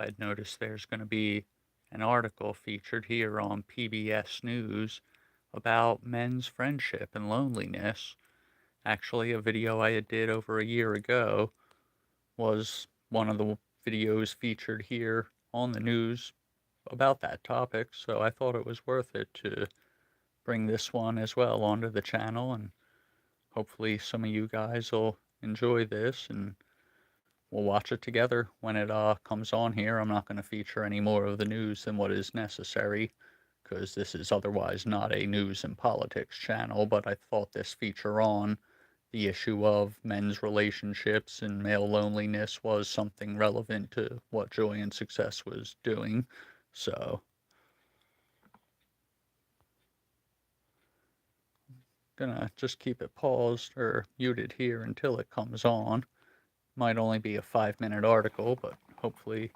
I'd noticed there's going to be an article featured here on PBS News about men's friendship and loneliness. Actually, a video I had did over a year ago was one of the videos featured here on the news about that topic, so I thought it was worth it to bring this one as well onto the channel, and hopefully some of you guys will enjoy this and we'll watch it together when it comes on here. I'm not going to feature any more of the news than what is necessary because this is otherwise not a news and politics channel, but I thought this feature on the issue of men's relationships and male loneliness was something relevant to what Joy and Success was doing. So, gonna just keep it paused or muted here until it comes on. Might only be a 5-minute article, but hopefully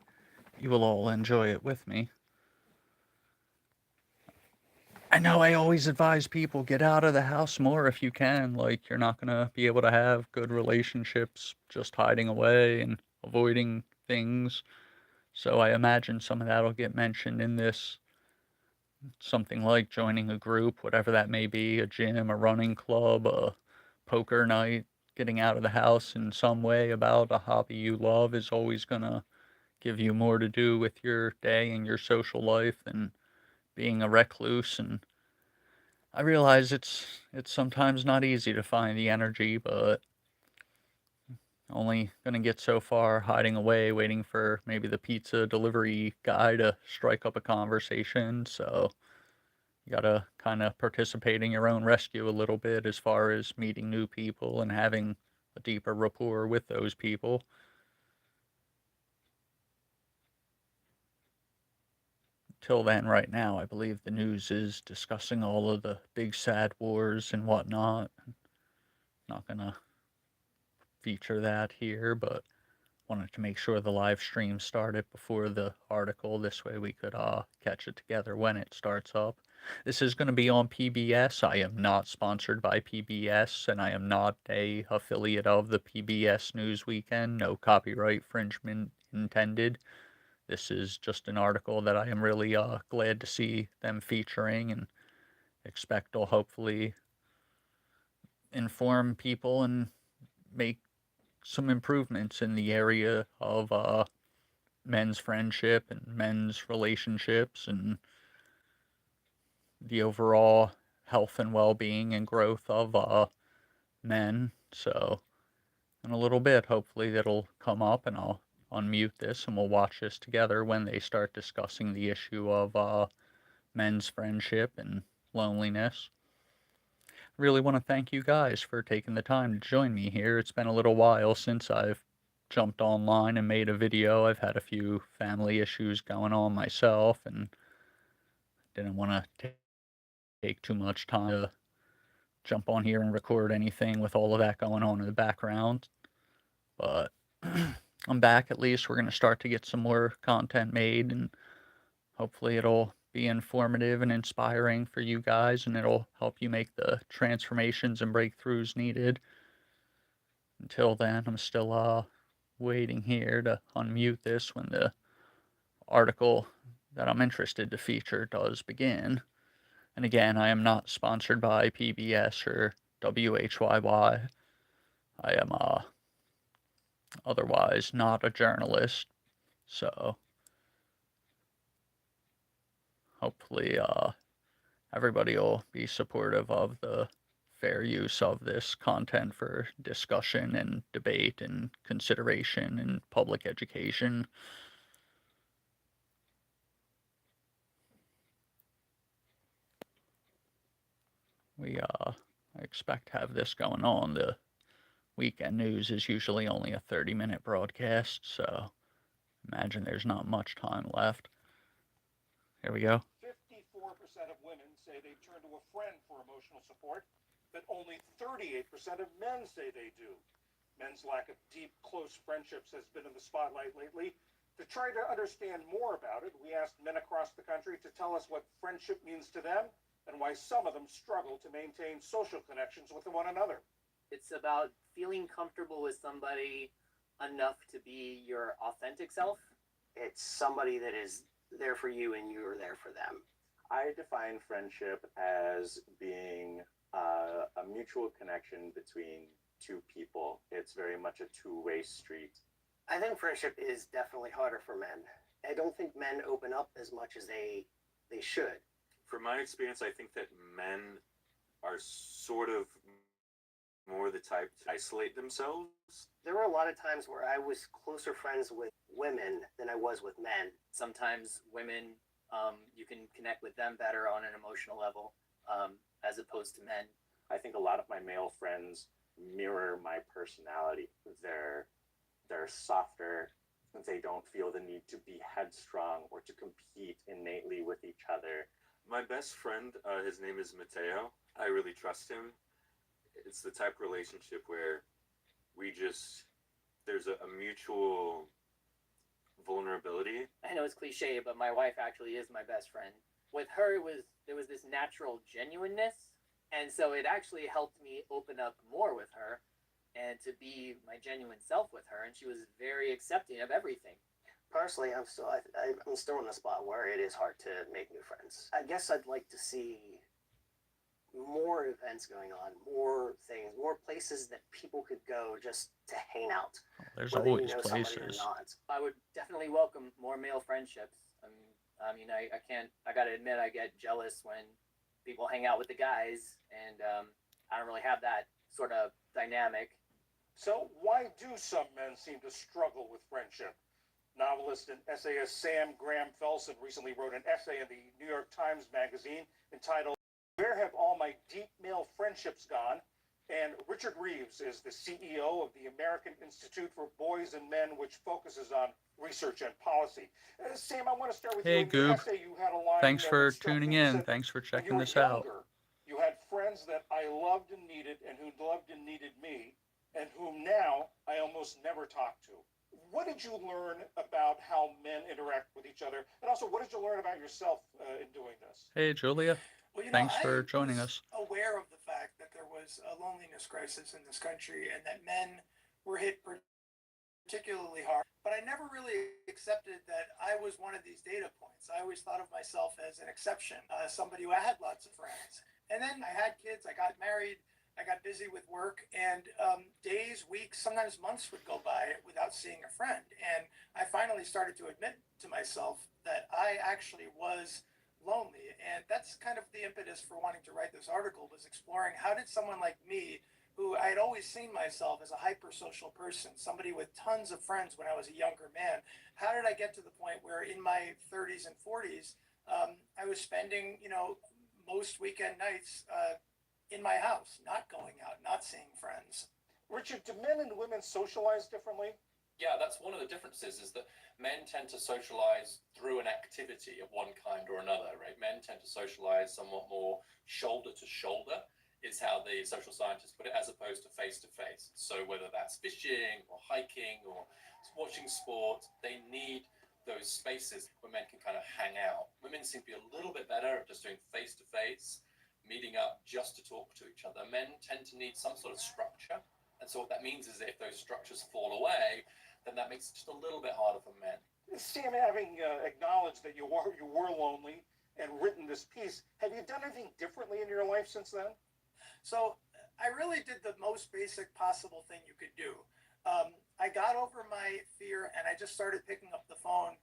you will all enjoy it with me. I know I always advise people get out of the house more if you can. Like, you're not gonna be able to have good relationships just hiding away and avoiding things. So I imagine some of that'll get mentioned in this. Something like joining a group, whatever that may be, a gym, a running club, a poker night, getting out of the house in some way about a hobby you love is always gonna give you more to do with your day and your social life than being a recluse. And I realize it's sometimes not easy to find the energy, but only gonna get so far hiding away, waiting for maybe the pizza delivery guy to strike up a conversation. So you gotta kind of participate in your own rescue a little bit as far as meeting new people and having a deeper rapport with those people. Till then, right now, I believe the news is discussing all of the big sad wars and whatnot. Not gonna feature that here, but wanted to make sure the live stream started before the article. This way we could catch it together when it starts up. This is going to be on PBS. I am not sponsored by PBS, and I am not a affiliate of the PBS News Weekend. No copyright infringement intended. This is just an article that I am really glad to see them featuring and expect will hopefully inform people and make some improvements in the area of men's friendship and men's relationships and the overall health and well-being and growth of men. So in a little bit, hopefully that'll come up and I'll unmute this and we'll watch this together when they start discussing the issue of men's friendship and loneliness. Really want to thank you guys for taking the time to join me here. It's been a little while since I've jumped online and made a video. I've had a few family issues going on myself and didn't want to take too much time to jump on here and record anything with all of that going on in the background. But I'm back at least. We're going to start to get some more content made and hopefully it'll be informative and inspiring for you guys and it'll help you make the transformations and breakthroughs needed. Until then, I'm still waiting here to unmute this when the article that I'm interested to feature does begin. And again, I am not sponsored by PBS or WHYY. I am otherwise not a journalist, so hopefully everybody will be supportive of the fair use of this content for discussion and debate and consideration and public education. I expect to have this going on. The weekend news is usually only a 30-minute broadcast, so imagine there's not much time left. Here we go. 54% of women say they turn to a friend for emotional support, but only 38% of men say they do. Men's lack of deep, close friendships has been in the spotlight lately. To try to understand more about it, we asked men across the country to tell us what friendship means to them and why some of them struggle to maintain social connections with one another. It's about feeling comfortable with somebody enough to be your authentic self It's somebody that is there for you and you are there for them. I define friendship as being a mutual connection between two people. It's very much a two-way street. I think friendship is definitely harder for men. I don't think men open up as much as they should. From my experience, I think that men are sort of more the type to isolate themselves. There were a lot of times where I was closer friends with women than I was with men. Sometimes women, you can connect with them better on an emotional level, as opposed to men. I think a lot of my male friends mirror my personality. They're softer. They don't feel the need to be headstrong or to compete innately with each other. My best friend, his name is Mateo. I really trust him. It's the type of relationship where there's a mutual vulnerability. I know it's cliche, but my wife actually is my best friend. With her, there was this natural genuineness, and so it actually helped me open up more with her and to be my genuine self with her, and she was very accepting of everything. Personally, I'm still in the spot where it is hard to make new friends. I guess I'd like to see more events going on, more things, more places that people could go just to hang out. There's whether always you know somebody or places. not. I would definitely welcome more male friendships. I can't. I gotta admit, I get jealous when people hang out with the guys, and I don't really have that sort of dynamic. So why do some men seem to struggle with friendship? Novelist and essayist Sam Graham-Felsen recently wrote an essay in the New York Times Magazine entitled "Where Have All My Deep Male Friendships Gone?" And Richard Reeves is the CEO of the American Institute for Boys and Men, which focuses on research and policy. Sam, I want to start with you. Hey, In your Goob. essay, you had a line Thanks that for struck tuning me. You in. said, Thanks for when you checking were this out. younger, you had friends that I loved and needed, and who loved and needed me, and whom now I almost never talk to. What did you learn about how men interact with each other? And also, what did you learn about yourself in doing this? Hey, Julia. Well, Thanks for I joining was us. aware of the fact that there was a loneliness crisis in this country and that men were hit particularly hard. But I never really accepted that I was one of these data points. I always thought of myself as an exception, somebody who had lots of friends. And then I had kids, I got married, I got busy with work, and days, weeks, sometimes months would go by without seeing a friend. And I finally started to admit to myself that I actually was lonely. And that's kind of the impetus for wanting to write this article, was exploring how did someone like me, who I had always seen myself as a hypersocial person, somebody with tons of friends when I was a younger man, how did I get to the point where in my 30s and 40s, I was spending, most weekend nights in my house, not going out, not seeing friends. Richard, do men and women socialize differently? Yeah, that's one of the differences, is that men tend to socialize through an activity of one kind or another, right? Men tend to socialize somewhat more shoulder to shoulder, is how the social scientists put it, as opposed to face. So whether that's fishing or hiking or watching sport, they need those spaces where men can kind of hang out. Women seem to be a little bit better at just doing face to face, meeting up just to talk to each other. Men tend to need some sort of structure. And so what that means is that if those structures fall away, then that makes it just a little bit harder for men. Sam, having acknowledged that you were lonely and written this piece, have you done anything differently in your life since then? So I really did the most basic possible thing you could do. I got over my fear and I just started picking up the phone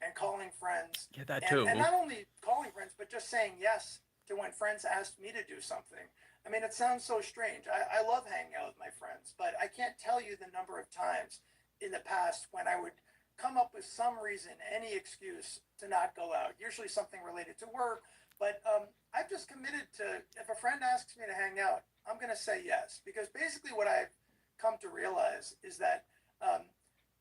and calling friends. Yeah, that too. And not only calling friends, but just saying yes to when friends asked me to do something. I mean, it sounds so strange. I love hanging out with my friends, but I can't tell you the number of times in the past when I would come up with some reason, any excuse to not go out, usually something related to work. But I've just committed to, if a friend asks me to hang out, I'm going to say yes. Because basically what I've come to realize is that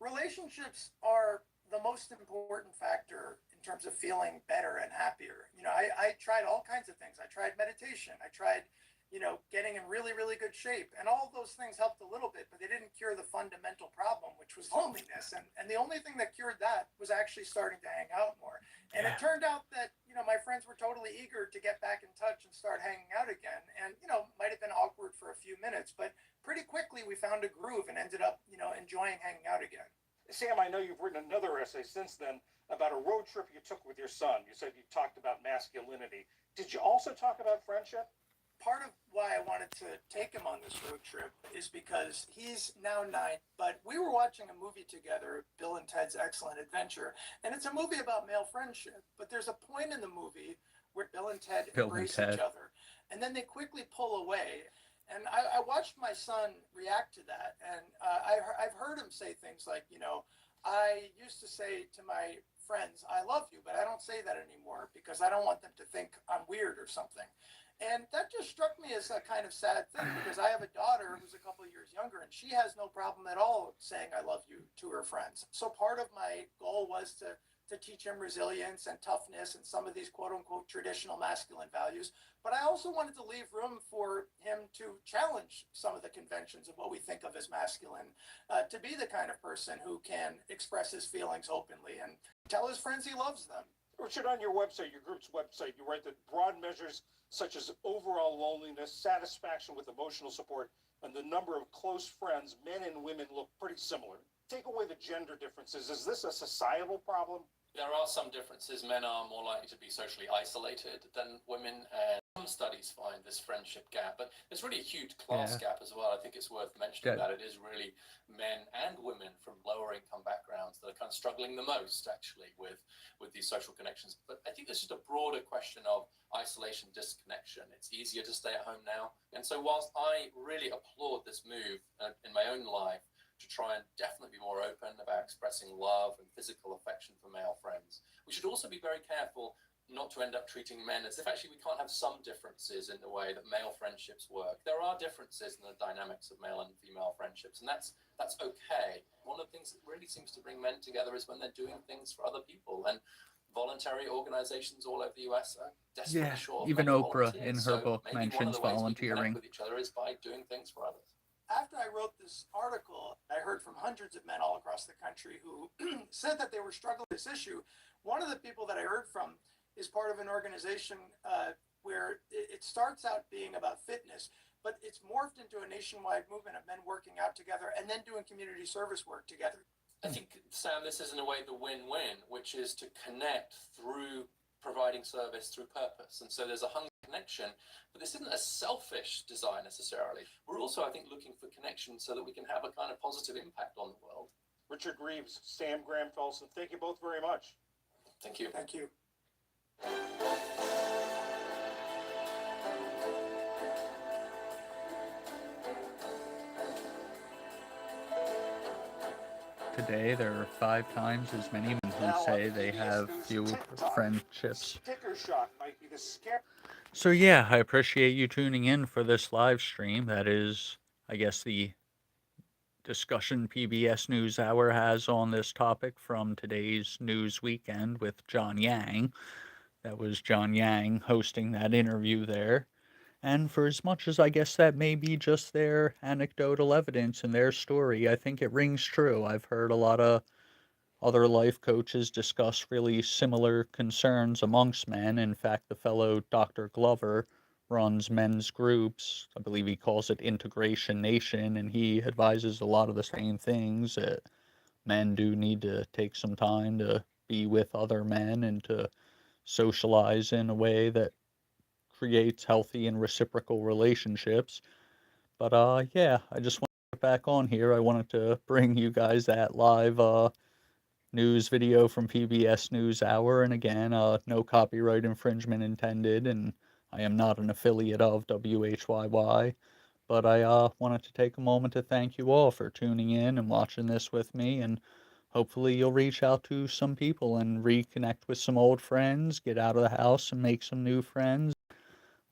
relationships are the most important factor in terms of feeling better and happier. I tried all kinds of things. I tried meditation. I tried, getting in really, really good shape. And all of those things helped a little bit, but they didn't cure the fundamental problem, which was loneliness. And the only thing that cured that was actually starting to hang out more. And it turned out that, my friends were totally eager to get back in touch and start hanging out again. And, might have been awkward for a few minutes, but pretty quickly we found a groove and ended up, enjoying hanging out again. Sam, I know you've written another essay since then about a road trip you took with your son. You said you talked about masculinity. Did you also talk about friendship? Part of why I wanted to take him on this road trip is because he's now 9, but we were watching a movie together, Bill and Ted's Excellent Adventure, and it's a movie about male friendship. But there's a point in the movie where Bill and Ted Bill and embrace Ted. each other, and then they quickly pull away. And I watched my son react to that, and I've heard him say things like, I used to say to my friends, I love you, but I don't say that anymore because I don't want them to think I'm weird or something. And that just struck me as a kind of sad thing because I have a daughter who's a couple of years younger and she has no problem at all saying I love you to her friends. So part of my goal was to teach him resilience and toughness and some of these quote unquote traditional masculine values. But I also wanted to leave room for him to challenge some of the conventions of what we think of as masculine, to be the kind of person who can express his feelings openly and tell his friends he loves them. Richard, on your website, your group's website, you write that broad measures such as overall loneliness, satisfaction with emotional support, and the number of close friends, men and women, look pretty similar. Take away the gender differences. Is this a societal problem? There are some differences. Men are more likely to be socially isolated than women, and some studies find this friendship gap. But there's really a huge class gap as well. I think it's worth mentioning that it is really men and women from lower income backgrounds that are kind of struggling the most, actually, with these social connections. But I think there's just a broader question of isolation, disconnection. It's easier to stay at home now. And so whilst I really applaud this move in my own life, to try and definitely be more open about expressing love and physical affection for male friends, we should also be very careful not to end up treating men as if actually we can't have some differences in the way that male friendships work. There are differences in the dynamics of male and female friendships, and that's okay. One of the things that really seems to bring men together is when they're doing things for other people, and voluntary organizations all over the US are desperately short of even male Oprah volunteers. in her So book maybe mentions one of the ways we can volunteering. connect with each other is by doing things for others. After I wrote this article, I heard from hundreds of men all across the country who said that they were struggling with this issue. One of the people that I heard from is part of an organization where it starts out being about fitness, but it's morphed into a nationwide movement of men working out together and then doing community service work together. I think, Sam, this is in a way the win-win, which is to connect through providing service through purpose. And so there's a hunger connection, but this isn't a selfish desire necessarily. We're also, I think, looking for connection so that we can have a kind of positive impact on the world. Richard Reeves, Sam Graham-Felsen, thank you both very much. Thank you. Thank you. Today, there are 5 times as many men who say they have few friendships. Sticker shock might be the scare. So yeah, I appreciate you tuning in for this live stream. That is, I guess, the discussion PBS NewsHour has on this topic from today's News Weekend with John Yang. That was John Yang hosting that interview there. And for as much as I guess that may be just their anecdotal evidence and their story, I think it rings true. I've heard a lot of other life coaches discuss really similar concerns amongst men. In fact, the fellow Dr. Glover runs men's groups. I believe he calls it Integration Nation, and he advises a lot of the same things, that men do need to take some time to be with other men and to socialize in a way that creates healthy and reciprocal relationships. But yeah, I just want to get back on here. I wanted to bring you guys that live news video from PBS NewsHour, and again, no copyright infringement intended, and I am not an affiliate of WHYY, but I wanted to take a moment to thank you all for tuning in and watching this with me, and hopefully you'll reach out to some people and reconnect with some old friends, get out of the house and make some new friends,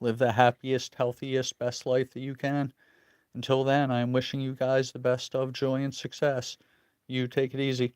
live the happiest, healthiest, best life that you can. Until then, I am wishing you guys the best of joy and success. You take it easy.